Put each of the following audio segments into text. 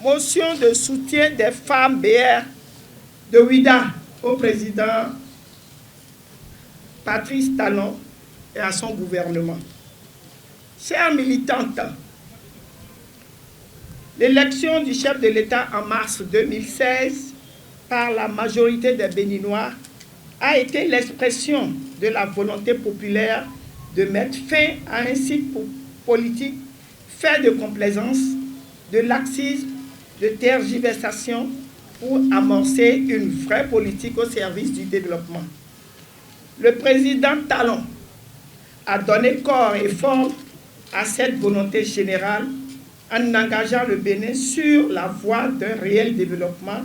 motion de soutien des femmes BR de Ouida au président Patrice Talon et à son gouvernement. Chères militantes, l'élection du chef de l'État en mars 2016 par la majorité des Béninois a été l'expression de la volonté populaire de mettre fin à un cycle politique fait de complaisance, de laxisme, de tergiversation pour amorcer une vraie politique au service du développement. Le président Talon a donné corps et forme à cette volonté générale en engageant le Bénin sur la voie d'un réel développement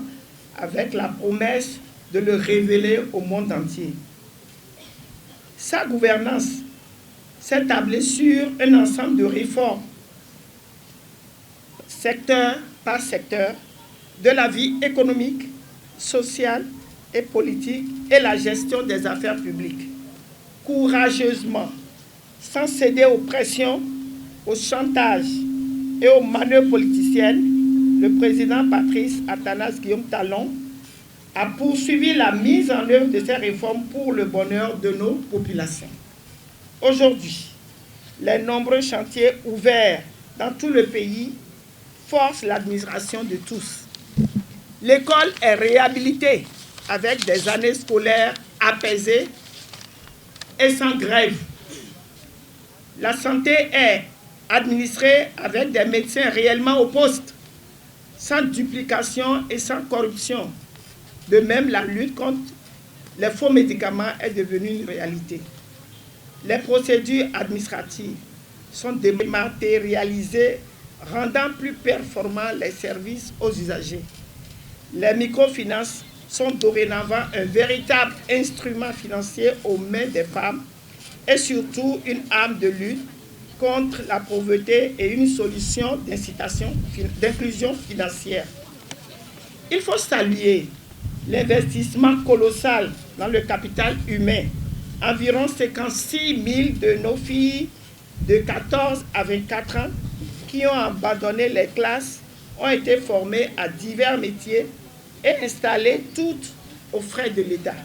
avec la promesse de le révéler au monde entier. Sa gouvernance s'est tablée sur un ensemble de réformes, secteur par secteur, de la vie économique, sociale et politique et la gestion des affaires publiques. Courageusement, sans céder aux pressions, au chantage et aux manœuvres politiciennes, le président Patrice Athanase Guillaume Talon a poursuivi la mise en œuvre de ces réformes pour le bonheur de nos populations. Aujourd'hui, les nombreux chantiers ouverts dans tout le pays forcent l'admiration de tous. L'école est réhabilitée avec des années scolaires apaisées et sans grève. La santé est administrée avec des médecins réellement au poste, sans duplication et sans corruption. De même, la lutte contre les faux médicaments est devenue une réalité. Les procédures administratives sont dématérialisées, rendant plus performants les services aux usagers. Les microfinances sont dorénavant un véritable instrument financier aux mains des femmes et surtout une arme de lutte contre la pauvreté et une solution d'inclusion financière. Il faut saluer l'investissement colossal dans le capital humain. Environ 56 000 de nos filles de 14 à 24 ans qui ont abandonné les classes ont été formées à divers métiers et installées toutes aux frais de l'État.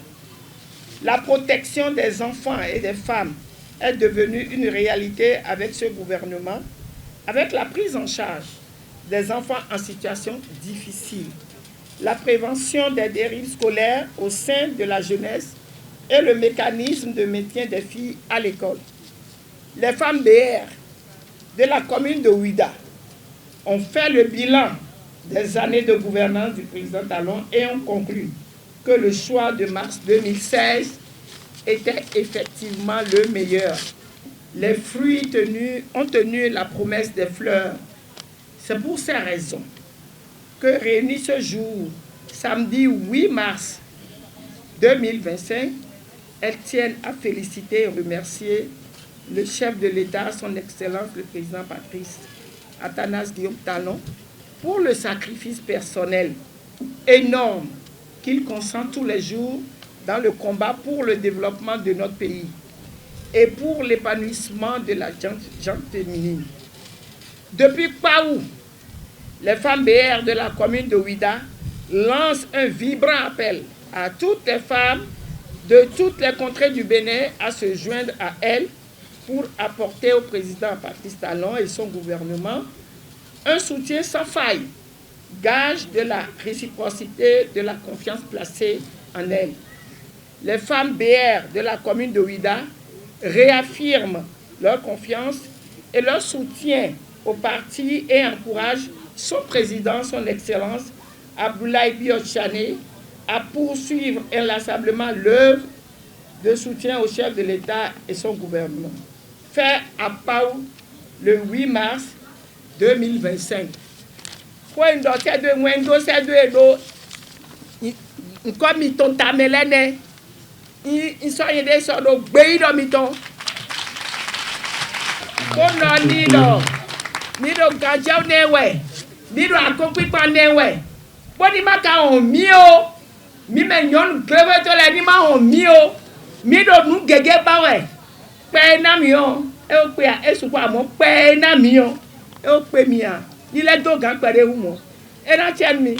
La protection des enfants et des femmes est devenue une réalité avec ce gouvernement, avec la prise en charge des enfants en situation difficile, la prévention des dérives scolaires au sein de la jeunesse et le mécanisme de maintien des filles à l'école. Les femmes BR de la commune de Ouida ont fait le bilan des années de gouvernance du président Talon et ont conclu que le choix de mars 2016 était effectivement le meilleur. Les fruits ont tenu la promesse des fleurs. C'est pour ces raisons que réunis ce jour, samedi 8 mars 2025, elles tiennent à féliciter et remercier le chef de l'État, son Excellence le président Patrice Athanase Guillaume Talon, pour le sacrifice personnel énorme qu'il consent tous les jours dans le combat pour le développement de notre pays et pour l'épanouissement de la gente féminine. Depuis Paou, les femmes BR de la commune de Ouida lancent un vibrant appel à toutes les femmes de toutes les contrées du Bénin à se joindre à elles pour apporter au président Patrice Talon et son gouvernement un soutien sans faille, gage de la réciprocité de la confiance placée en elles. Les femmes BR de la commune de Ouida réaffirment leur confiance et leur soutien au parti et encouragent son président, son Excellence, Abdoulaye Biotchane, à poursuivre inlassablement l'œuvre de soutien au chef de l'État et son gouvernement. Fait à Pau le 8 mars 2025. Boni maka on mio mi me nyon klebe to le ni ma on mio mi do nu gege ba we pe na mi o e o pe a e su kwa mo pe na mi o e o pe mi a ni le do gan pere wu mo Et là, tu es ennemi.